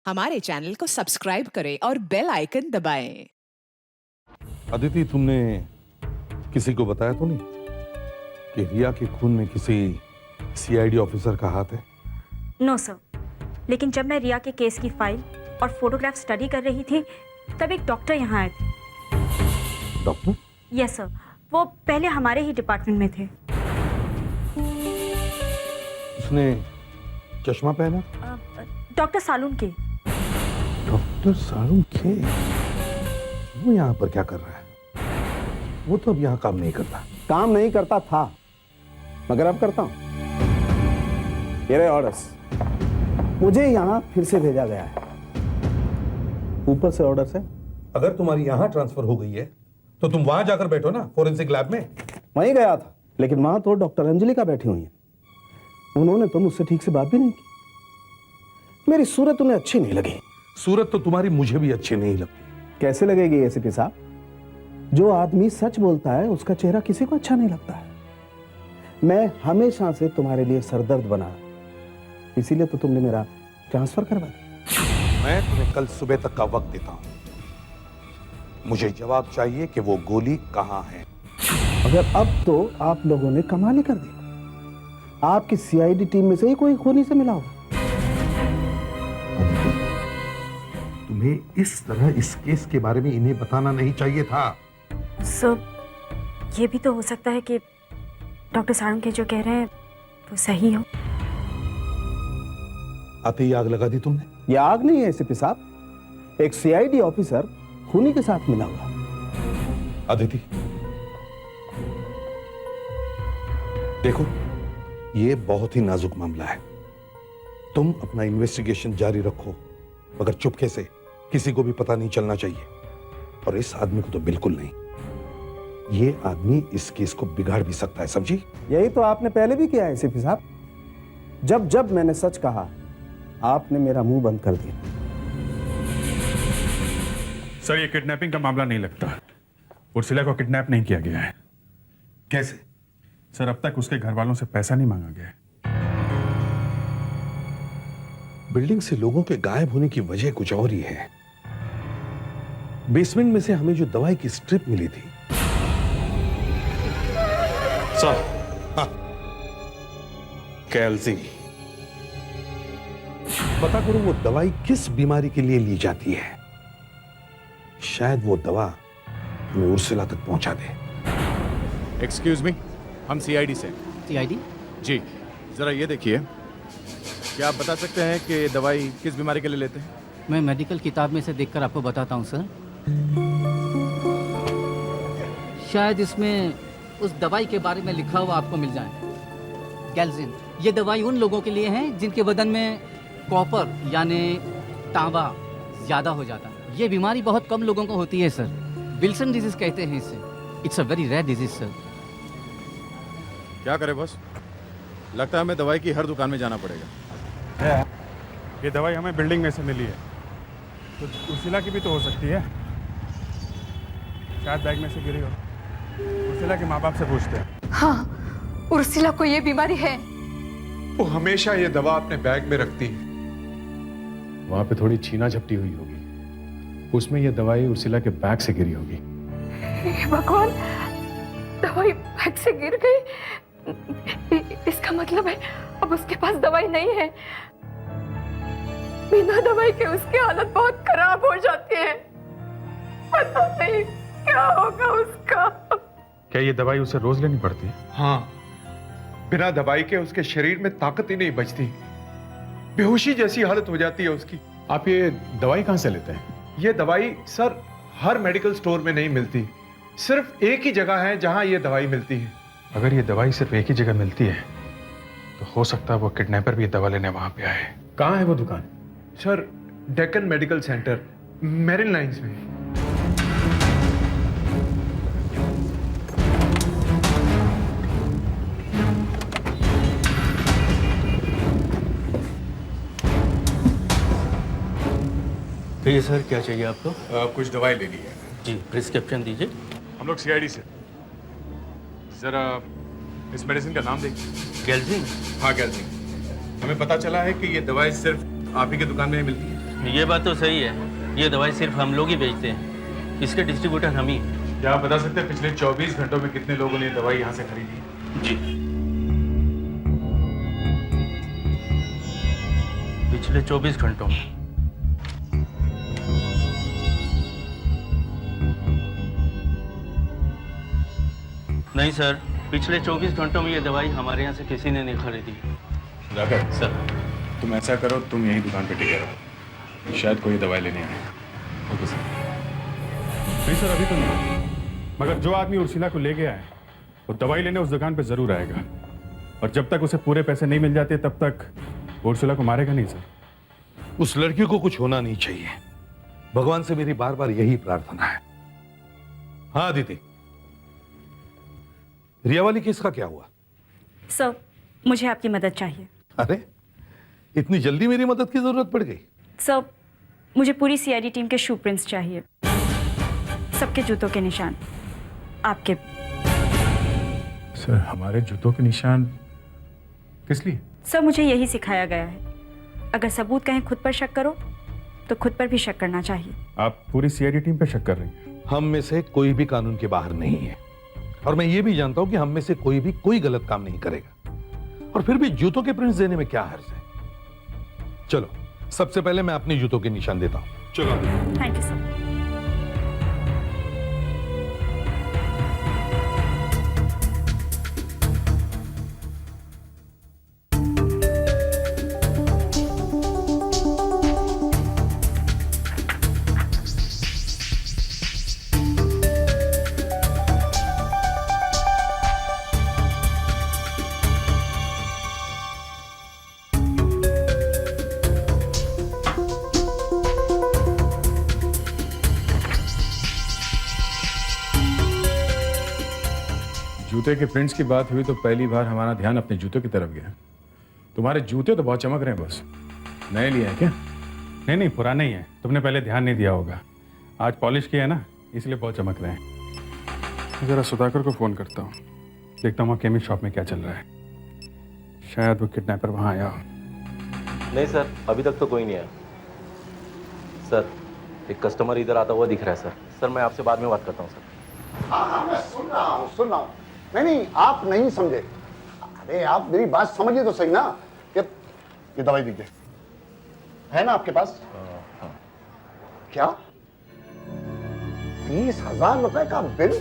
हमारे चैनल को सब्सक्राइब करें और बेल आइकन दबाएं। अदिति, तुमने किसी को बताया तो नहीं कि रिया के खून में किसी सीआईडी ऑफिसर का हाथ है? नो सर, लेकिन जब मैं रिया के केस की फाइल और फोटोग्राफ स्टडी कर रही थी तब एक डॉक्टर यहाँ आए थे। डॉक्टर? यस सर, वो पहले हमारे ही डिपार्टमेंट में थे। उसने चश्मा पहना? डॉक्टर सालून के। डॉक्टर सारू के? वो यहाँ पर क्या कर रहा है? वो तो अब यहाँ काम नहीं करता। काम नहीं करता था, मगर अब करता हूं। ये रहे ऑर्डर्स। मुझे यहाँ फिर से भेजा गया है। ऊपर से ऑर्डर्स है। अगर तुम्हारी यहाँ ट्रांसफर हो गई है तो तुम वहां जाकर बैठो ना, फोरेंसिक लैब में। वहीं गया था, लेकिन वहां तो डॉक्टर अंजलिका बैठी हुई है। उन्होंने तो मुझसे ठीक से बात भी नहीं की। मेरी सूरत उन्हें अच्छी नहीं लगी। सूरत तो तुम्हारी मुझे भी अच्छी नहीं लगती। कैसे लगेगी एसीपी साहब? जो आदमी सच बोलता है उसका चेहरा किसी को अच्छा नहीं लगता है। मैं हमेशा से तुम्हारे लिए सरदर्द बना, इसीलिए तो तुमने मेरा ट्रांसफर करवा दिया। मैं तुम्हें कल सुबह तक का वक्त देता हूं। मुझे जवाब चाहिए कि वो गोली कहां है। अगर अब तो आप लोगों ने कमाल ही कर दिया। आपकी सीआईडी टीम में से ही कोई खूनी से मिला होगा। तुम्हें इस तरह इस केस के बारे में इन्हें बताना नहीं चाहिए था। सर, ये भी तो हो सकता है कि डॉक्टर सालून के जो कह रहे हैं वो सही हो। आते ही आग लगा दी तुमने। यह आग नहीं है एसीपी साहब, एक सीआईडी ऑफिसर खूनी के साथ मिला हुआ। अदिति, देखो, ये बहुत ही नाजुक मामला है। तुम अपना इन्वेस्टिगेशन जारी रखो, मगर चुपके से, किसी को भी पता नहीं चलना चाहिए। और इस आदमी को तो बिल्कुल नहीं। ये आदमी इस केस को बिगाड़ भी सकता है, समझी? यही तो आपने पहले भी किया है एसीपी साहब। जब जब मैंने सच कहा, आपने मेरा मुंह बंद कर दिया। सर, ये किडनैपिंग का मामला नहीं लगता। उर्सिला को किडनैप नहीं किया गया है। कैसे? सर, अब तक उसके घर वालों से पैसा नहीं मांगा गया है। बिल्डिंग से लोगों के गायब होने की वजह कुछ और ही है। बेसमेंट में से हमें जो दवाई की स्ट्रिप मिली थी, सर, कैल्सी, पता करो वो दवाई किस बीमारी के लिए ली जाती है। शायद वो दवा हमें उर्सिला तक पहुंचा दे। एक्सक्यूज मी, हम सीआईडी से। सीआईडी? जी, जरा ये देखिए, क्या आप बता सकते हैं कि ये दवाई किस बीमारी के लिए लेते हैं? मैं मेडिकल किताब में से देखकर आपको बताता हूँ सर। शायद इसमें उस दवाई के बारे में लिखा हुआ आपको मिल जाए। गैल्जिन, ये दवाई उन लोगों के लिए है जिनके बदन में कॉपर यानी तांबा ज़्यादा हो जाता है। ये बीमारी बहुत कम लोगों को होती है सर। विल्सन डिजीज कहते हैं इसे। It's a very rare disease sir. क्या करें बस, लगता है हमें दवाई की हर दुकान में जाना पड़ेगा। ये दवाई हमें बिल्डिंग में से मिली है, तो उर्सिला की भी तो हो सकती है। शायद बैग में से गिरी हो। उर्सिला के माँ बाप से पूछते हैं। हाँ, उर्सिला को ये बीमारी है। वो हमेशा ये दवा अपने बैग में रखती है। वहां पे थोड़ी छीना झपटी हुई होगी, उसमें ये दवाई उर्सिला के बैग से गिरी होगी। हे भगवान, दवाई बैग से गिर गई। इसका मतलब है अब उसके पास दवाई नहीं है। बिना दवाई के उसकी हालत बहुत खराब हो जाती है। पता नहीं क्या होगा उसका। क्या ये दवाई उसे रोज लेनी पड़ती है? हाँ, बिना दवाई के उसके शरीर में ताकत ही नहीं बचती। बेहोशी जैसी हालत हो जाती है उसकी। आप ये दवाई कहाँ से लेते हैं? ये दवाई सर हर मेडिकल स्टोर में नहीं मिलती। सिर्फ एक ही जगह है जहां ये दवाई मिलती है। अगर ये दवाई सिर्फ एक ही जगह मिलती है तो हो सकता है वो किडनैपर भी दवा लेने वहां पे आए। कहाँ है वो दुकान? Sir, Deccan medical centre, marine lines में। तो ये सर क्या चाहिए आपको? कुछ दवाई लेनी है। जी, प्रिस्क्रिप्शन दीजिए। हम लोग सीआईडी से। जरा इस मेडिसिन का नाम देखिए। गैल्जिन? हाँ, गैल्जिन। हमें पता चला है कि ये दवाई सिर्फ आप ही की दुकान में ही मिलती है? ये बात तो सही है, ये दवाई सिर्फ हम लोग ही बेचते हैं, इसके डिस्ट्रीब्यूटर हम ही हैं। क्या आप बता सकते हैं पिछले 24 घंटों में कितने लोगों ने ये दवाई यहाँ से खरीदी? जी, पिछले 24 घंटों में नहीं सर, पिछले 24 घंटों में ये दवाई हमारे यहाँ से किसी ने नहीं खरीदी। सुधाकर, सर तुम ऐसा करो, तुम यही दुकान पे टिके रहो, शायद कोई दवाई लेने आए। Okay sir. नहीं सर, अभी तो नहीं, मगर जो आदमी उर्सिला को ले गया है वो दवाई लेने उस दुकान पे जरूर आएगा, और जब तक उसे पूरे पैसे नहीं मिल जाते तब तक उर्सिला को मारेगा नहीं सर। उस लड़की को कुछ होना नहीं चाहिए, भगवान से मेरी बार बार यही प्रार्थना है। हाँ अदिति, रिया वाली केस का क्या हुआ? सर, मुझे आपकी मदद चाहिए। अरे इतनी जल्दी मेरी मदद की जरूरत पड़ गई? सर, मुझे पूरी सीआईडी टीम के शू प्रिंट्स चाहिए, सबके जूतों के निशान, आपके। सर, हमारे जूतों के निशान किस लिए? सर, मुझे यही सिखाया गया है, अगर सबूत कहीं खुद पर शक करो तो खुद पर भी शक करना चाहिए। आप पूरी सीआईडी टीम पे शक कर रही हैं? हम में से कोई भी कानून के बाहर नहीं है, और मैं ये भी जानता हूं कि हम में से कोई भी कोई गलत काम नहीं करेगा, और फिर भी जूतों के प्रिंट्स देने में क्या हर्ज है? चलो सबसे पहले मैं अपने जूतों के निशान देता हूं। चलो। Thank you sir. जूते के प्रिंट्स की बात हुई तो पहली बार हमारा ध्यान अपने जूतों की तरफ गया। तुम्हारे जूते तो बहुत चमक रहे हैं बस, नए लिए हैं क्या? नहीं नहीं, पुराने ही है, तुमने पहले ध्यान नहीं दिया होगा, आज पॉलिश किया है ना, इसलिए बहुत चमक रहे हैं। जरा सुधाकर को फोन करता हूँ, देखता हूँ केमिक शॉप में क्या चल रहा है, शायद वो किडनैपर वहाँ आया हो। नहीं सर, अभी तक तो कोई नहीं आया। सर, एक कस्टमर इधर आता हुआ दिख रहा है सर। सर, मैं आपसे बाद में बात करता हूँ सर। हाँ, मैं सुन रहा हूँ। नहीं, आप नहीं समझे। अरे आप मेरी बात समझिए तो सही ना, कि ये दवाई दीजिए, है ना आपके पास? हाँ। क्या 20,000 रुपए का बिल?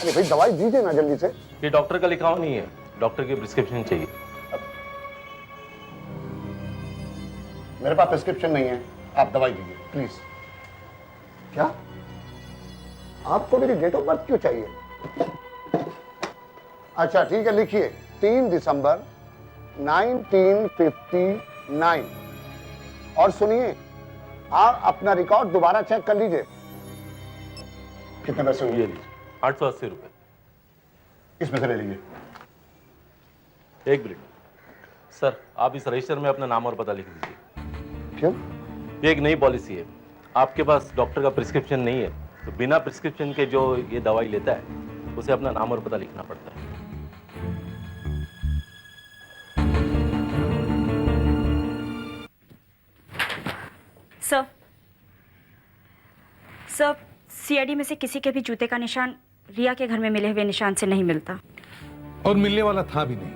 अरे भाई दवाई दीजिए ना जल्दी से। ये डॉक्टर का लिखा हुआ नहीं है, डॉक्टर की प्रिस्क्रिप्शन चाहिए। मेरे पास प्रिस्क्रिप्शन नहीं है, आप दवाई दीजिए प्लीज। क्या आपको मेरी डेट ऑफ बर्थ क्यों चाहिए? अच्छा ठीक है, लिखिए 3 दिसंबर 1959। और सुनिए, आप अपना रिकॉर्ड दोबारा चेक कर लीजिए। कितने पैसे हुए? 880 रुपए। इसमें से ले लीजिए। एक मिनट सर, आप इस रजिस्टर में अपना नाम और पता लिख दीजिए। क्यों? ये एक नई पॉलिसी है, आपके पास डॉक्टर का प्रिस्क्रिप्शन नहीं है तो बिना प्रिस्क्रिप्शन के जो ये दवाई लेता है उसे अपना नाम और पता लिखना पड़ता है। सर, सीआईडी में से किसी के भी जूते का निशान रिया के घर में मिले हुए निशान से नहीं मिलता। और मिलने वाला था भी नहीं।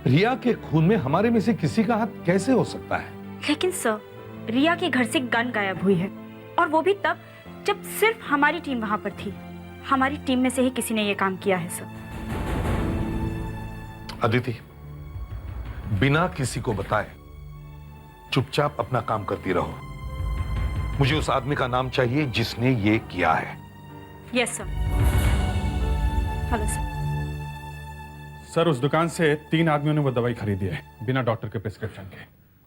रिया के खून में हमारे में से किसी का हाथ कैसे हो सकता है? लेकिन सर, रिया के घर से गन गायब हुई है, और वो भी तब जब सिर्फ हमारी टीम वहां पर थी। हमारी टीम में से ही किसी ने ये काम किया है सर। अदिति, बिना किसी को बताए चुपचाप अपना काम करती रहो। मुझे उस आदमी का नाम चाहिए जिसने ये किया है। Yes sir. Hello sir. Sir, उस दुकान से 3 आदमियों ने वो दवाई खरीदी है बिना डॉक्टर के प्रिस्क्रिप्शन के,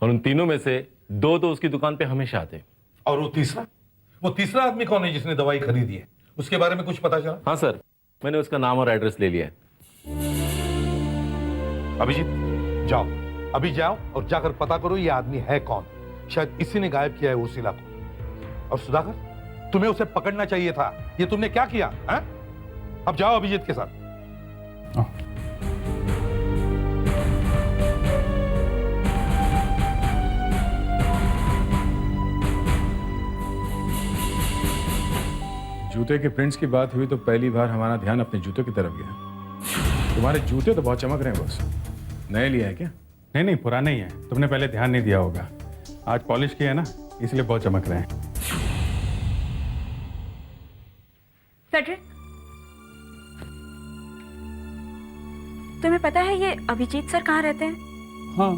और उन तीनों में से 2 तो उसकी दुकान पे हमेशा आते। और वो तीसरा आदमी कौन है जिसने दवाई खरीदी है? उसके बारे में कुछ पता चला? हाँ सर, मैंने उसका नाम और एड्रेस ले लिया है। अभिजीत, जाओ अभी जाओ और जाकर पता करो ये आदमी है कौन। शायद इसी ने गायब किया है उर्सिला को। और सुधाकर, तुम्हें उसे पकड़ना चाहिए था। ये तुमने क्या किया है? अब जाओ अभिजीत के साथ। जूते के प्रिंट्स की बात हुई तो पहली बार हमारा ध्यान अपने जूतों की तरफ गया। तुम्हारे जूते तो बहुत चमक रहे हैं बॉस। नए लिया है क्या? नहीं नहीं, पुराने ही है, तुमने पहले ध्यान नहीं दिया होगा। आज पॉलिश किया है ना, इसलिए बहुत चमक रहे हैं। फेडरिक, तुम्हें पता है ये अभिजीत सर कहाँ रहते हैं? हाँ।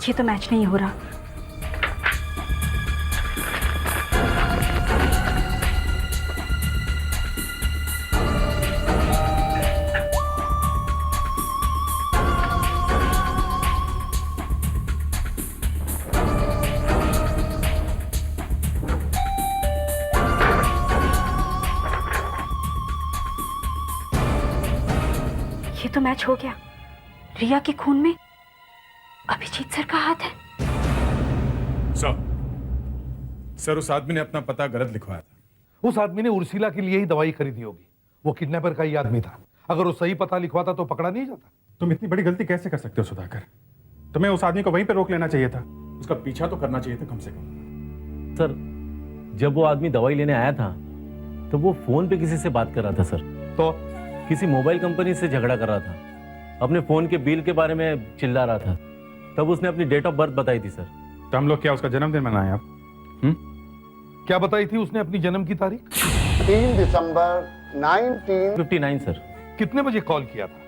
ये तो मैच नहीं हो रहा। ये तो मैच हो गया। रिया के खून में अभिजीत सर का हाथ है। सर उस आदमी ने अपना पता गलत लिखवाया था। उस आदमी ने उर्सिला के लिए ही दवाई खरीदी होगी। वो किडनैपर का ही आदमी था। अगर वो सही पता लिखवाता तो पकड़ा नहीं जाता। तुम इतनी बड़ी गलती कैसे कर सकते हो सुधाकर? तुम्हें उस आदमी को वहीं पे रोक लेना चाहिए था। उसका पीछा तो करना चाहिए था कम से कम। सर जब वो आदमी दवाई लेने आया था तो वो फोन पे किसी से बात कर रहा था सर। तो किसी मोबाइल कंपनी से झगड़ा कर रहा था, अपने फोन के बिल के बारे में चिल्ला रहा था। तब उसने अपनी डेट ऑफ बर्थ बताई थी सर। तो हम लोग क्या उसका जन्मदिन मनाएं आप? क्या बताई थी उसने अपनी जन्म की तारीख? 3 दिसंबर 1959 सर। कितने बजे कॉल किया था?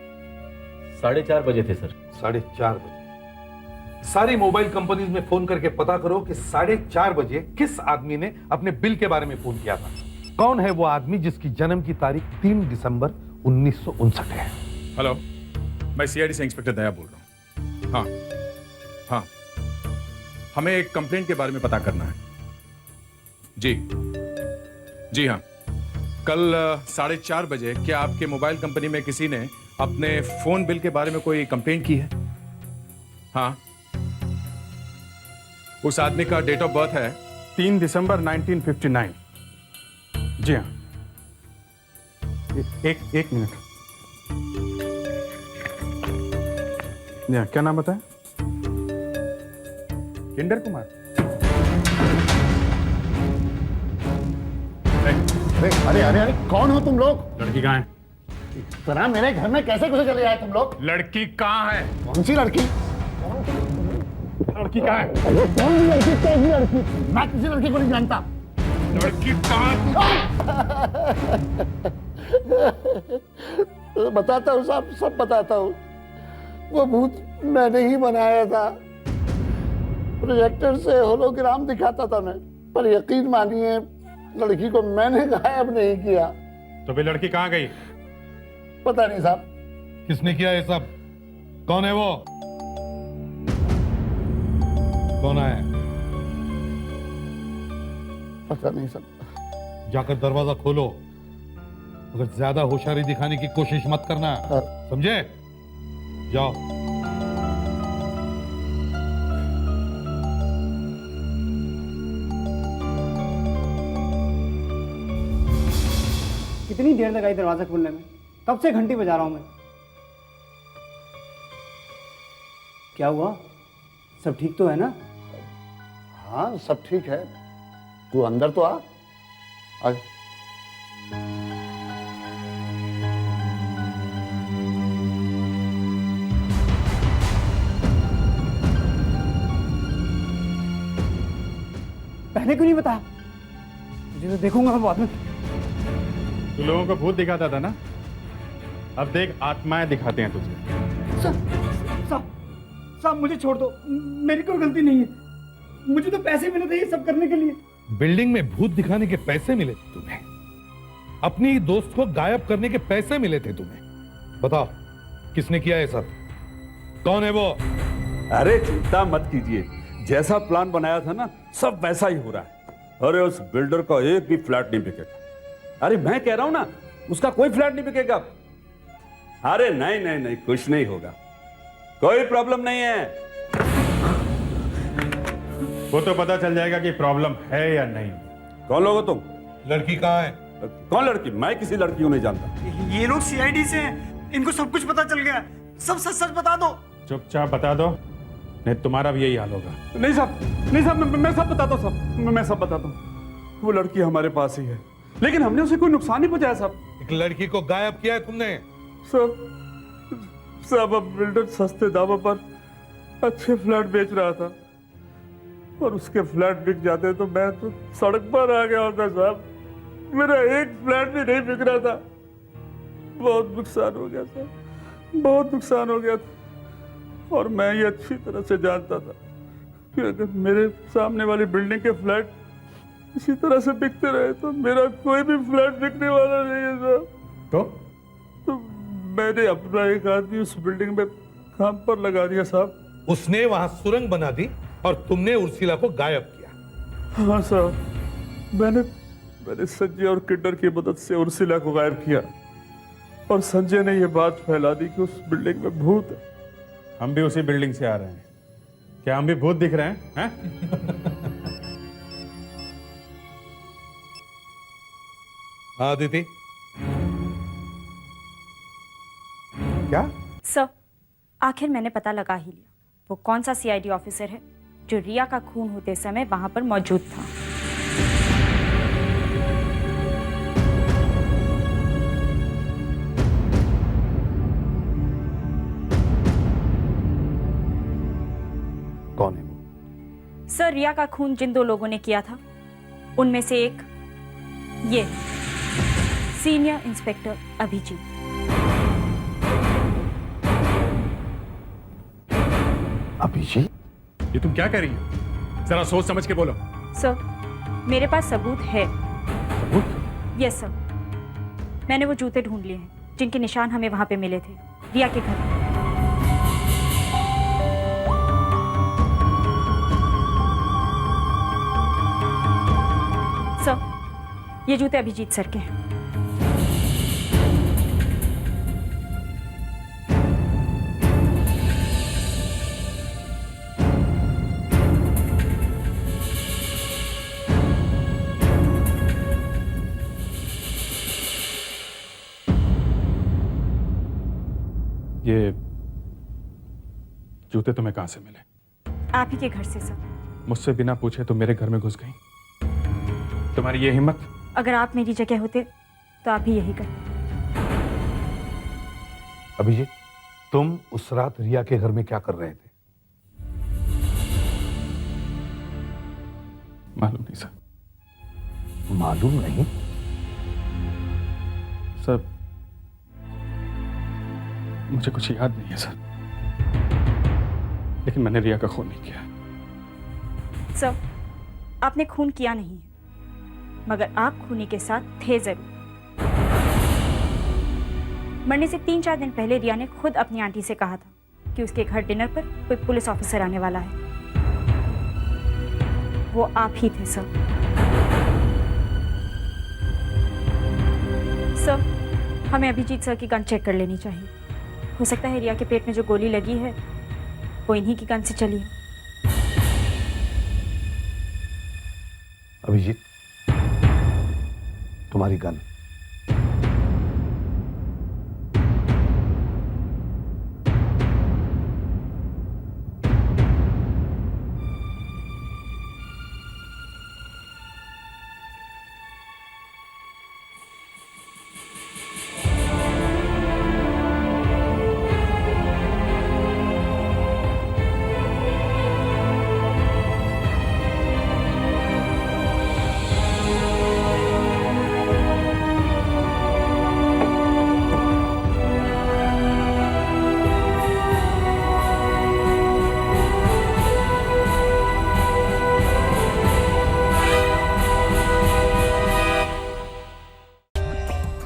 4:30 बजे थे सर। 4:30 बजे। सारी मोबाइल कंपनीज में फोन करके पता करो कि 4:30 बजे किस आदमी ने अपने बिल के बारे में फोन किया था। कौन है वो आदमी जिसकी जन्म की तारीख 3 दिसंबर 1959 है? हेलो, मैं सीआईडी से इंस्पेक्टर दया बोल रहा हूँ। हाँ, हमें एक कंप्लेंट के बारे में पता करना है। जी हाँ, कल 4:30 बजे क्या आपके मोबाइल कंपनी में किसी ने अपने फोन बिल के बारे में कोई कंप्लेंट की है? हाँ, उस आदमी का डेट ऑफ बर्थ है 3 दिसंबर 1959। जी हाँ। एक मिनट। क्या नाम बताया? किंडर कुमार। अरे अरे अरे कौन हो तुम लोग? लड़की कहाँ है? तरह मेरे घर में कैसे घुसे चले आए तुम लोग? लड़की कहाँ है? कौन सी लड़की? लड़की कहाँ है? कौन सी लड़की? कैसी लड़की? मैं किसी लड़की को नहीं जानता। लड़की कहाँ? बताता हूँ साहब, सब बताता हूँ। वो भूत मैंने ही बनाया था। प्रोजेक्टर से होलोग्राम दिखाता था मैं, पर यकीन मानिए लड़की को मैंने गायब नहीं किया। तो फिर लड़की कहाँ गई? पता नहीं साहब। किसने किया ये सब? कौन है वो? कौन है? पता नहीं साहब। जाकर दरवाजा खोलो। अगर ज्यादा होशियारी दिखाने की कोशिश मत करना, समझे? जाओ। कितनी देर लगाई दरवाजा खोलने में? कब से घंटी बजा रहा हूं मैं। क्या हुआ? सब ठीक तो है ना? हाँ सब ठीक है। तू अंदर तो आ। पहले क्यों नहीं बताया? मुझे तो देखूंगा मैं बाद में। तू लोगों को भूत दिखाता था ना, अब देख आत्माएं दिखाते हैं तुझे। साहब मुझे छोड़ दो, मेरी कोई गलती नहीं है। मुझे तो पैसे मिले थे ये सब करने के लिए। बिल्डिंग में भूत दिखाने के पैसे मिले थे तुम्हें, अपनी दोस्त को गायब करने के पैसे मिले थे तुम्हें। बताओ किसने किया ये सब? कौन है वो? अरे चिंता मत कीजिए, जैसा प्लान बनाया था ना सब वैसा ही हो रहा है। अरे उस बिल्डर का एक भी फ्लैट नहीं बिकेगा। अरे मैं कह रहा हूं ना, उसका कोई फ्लैट नहीं बिकेगा। अरे नहीं नहीं नहीं, कुछ नहीं होगा, कोई प्रॉब्लम नहीं है। वो तो पता चल जाएगा कि प्रॉब्लम है या नहीं। कौन लोग हो तुम? लड़की कहाँ है? कौन लड़की? मैं किसी लड़की को नहीं जानता। ये लोग सीआईडी से हैं, इनको सब कुछ पता चल गया। सब सच सच बता दो। चुपचाप बता दो, नहीं तुम्हारा भी यही हाल होगा। नहीं साहब, नहीं साहब, मैं सब बताता हूँ साहब, मैं सब बताता हूँ। वो लड़की हमारे पास ही है, लेकिन हमने उसे कोई नुकसान नहीं पहुंचाया साहब। एक लड़की को गायब किया है तुमने? साहब अब बिल्डर सस्ते दामों पर अच्छे फ्लैट बेच रहा था और उसके फ्लैट बिक जाते तो मैं तो सड़क पर आ गया होता साहब। मेरा एक फ्लैट भी नहीं बिक रहा था। बहुत नुकसान हो गया साहब, बहुत नुकसान हो गया था। और मैं ये अच्छी तरह से जानता था कि अगर मेरे सामने वाली बिल्डिंग के फ्लैट इसी तरह से बिकते रहे तो मेरा कोई भी फ्लैट बिकने वाला नहीं है साहब। तो मैंने अपना एक आदमी उस बिल्डिंग में काम पर लगा दिया साहब। उसने वहां सुरंग बना दी और तुमने उर्सिला को गायब किया? हाँ साहब, मैंने संजय और किड्डर की मदद से उर्सिला को गायब किया और संजय ने यह बात फैला दी कि उस बिल्डिंग में भूत है। हम भी उसी बिल्डिंग से आ रहे हैं, क्या हम भी भूत दिख रहे हैं, हैं? हाँ दीदी। क्या? सर, आखिर मैंने पता लगा ही लिया वो कौन सा सीआईडी ऑफिसर है जो रिया का खून होते समय वहां पर मौजूद था। कौन है वो? सर, रिया का खून जिन दो लोगों ने किया था उनमें से एक ये सीनियर इंस्पेक्टर अभिजीत। अभिजीत? ये तुम क्या कह रही हो? जरा सोच समझ के बोलो। सर, मेरे पास सबूत है। सबूत? यस सर, मैंने वो जूते ढूंढ लिए हैं जिनके निशान हमें वहां पे मिले थे रिया के घर। सर, ये जूते अभिजीत सर के हैं। ये जूते तुम्हें कहां से मिले? आप ही के घर से सर। मुझसे बिना पूछे तुम मेरे घर में घुस गई? तुम्हारी ये हिम्मत? अगर आप मेरी जगह होते तो आप भी यही करते। अभिजीत, तुम उस रात रिया के घर में क्या कर रहे थे? मालूम नहीं सर। मालूम नहीं? सर, मुझे कुछ याद नहीं है सर, लेकिन मैंने रिया का खून नहीं किया। सर, आपने खून किया नहीं है, मगर आप खूनी के साथ थे जरूर। मरने से 3-4 दिन पहले रिया ने खुद अपनी आंटी से कहा था कि उसके घर डिनर पर कोई पुलिस ऑफिसर आने वाला है। वो आप ही थे सर। सर, हमें अभिजीत सर की गन चेक कर लेनी चाहिए। हो सकता है रिया के पेट में जो गोली लगी है वो इन्हीं की गन से चली है। अभिजीत, तुम्हारी gun.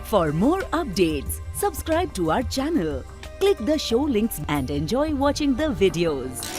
For more updates, subscribe to our channel, click the show links and enjoy watching the videos.